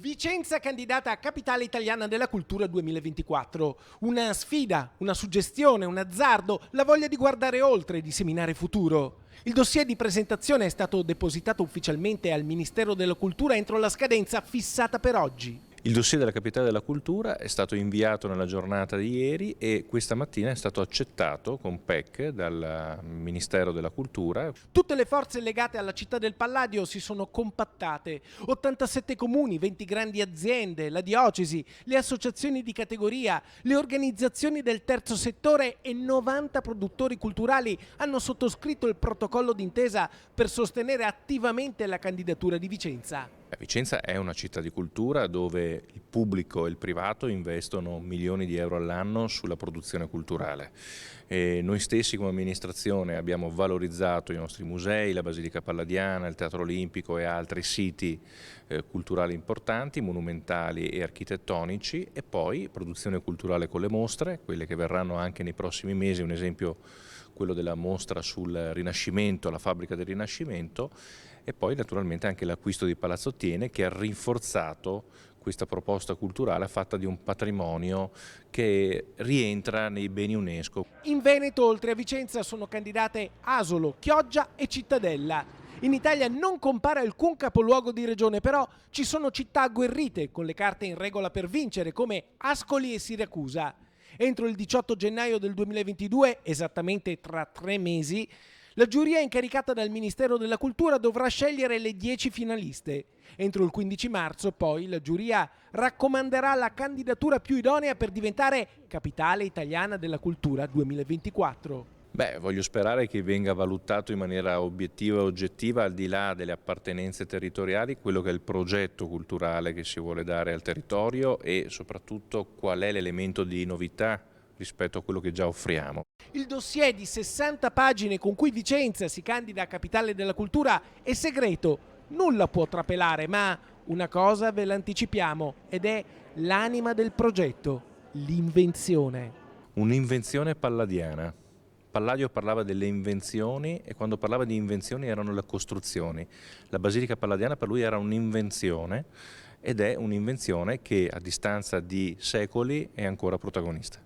Vicenza candidata a Capitale Italiana della Cultura 2024. Una sfida, una suggestione, un azzardo, la voglia di guardare oltre e di seminare futuro. Il dossier di presentazione è stato depositato ufficialmente al Ministero della Cultura entro la scadenza fissata per oggi. Il dossier della Capitale della Cultura è stato inviato nella giornata di ieri e questa mattina è stato accettato con PEC dal Ministero della Cultura. Tutte le forze legate alla città del Palladio si sono compattate. 87 comuni, 20 grandi aziende, la diocesi, le associazioni di categoria, le organizzazioni del terzo settore e 90 produttori culturali hanno sottoscritto il protocollo d'intesa per sostenere attivamente la candidatura di Vicenza. Vicenza è una città di cultura dove il pubblico e il privato investono milioni di euro all'anno sulla produzione culturale. E noi stessi come amministrazione abbiamo valorizzato i nostri musei, la Basilica Palladiana, il Teatro Olimpico e altri siti culturali importanti, monumentali e architettonici, e poi produzione culturale con le mostre, quelle che verranno anche nei prossimi mesi, un esempio quello della mostra sul Rinascimento, la fabbrica del Rinascimento, e poi naturalmente anche l'acquisto di Palazzo Thiene, che ha rinforzato questa proposta culturale fatta di un patrimonio che rientra nei beni UNESCO. In Veneto, oltre a Vicenza, sono candidate Asolo, Chioggia e Cittadella. In Italia non compare alcun capoluogo di regione, però ci sono città agguerrite con le carte in regola per vincere, come Ascoli e Siracusa. Entro il 18 gennaio del 2022, esattamente tra 3 mesi, la giuria incaricata dal Ministero della Cultura dovrà scegliere le 10 finaliste. Entro il 15 marzo, poi, la giuria raccomanderà la candidatura più idonea per diventare Capitale Italiana della Cultura 2024. Voglio sperare che venga valutato in maniera obiettiva e oggettiva, al di là delle appartenenze territoriali, quello che è il progetto culturale che si vuole dare al territorio e soprattutto qual è l'elemento di novità rispetto a quello che già offriamo. Il dossier di 60 pagine con cui Vicenza si candida a Capitale della Cultura è segreto, nulla può trapelare, ma una cosa ve l'anticipiamo ed è l'anima del progetto, l'invenzione. Un'invenzione palladiana. Palladio parlava delle invenzioni e quando parlava di invenzioni erano le costruzioni. La Basilica Palladiana per lui era un'invenzione ed è un'invenzione che a distanza di secoli è ancora protagonista.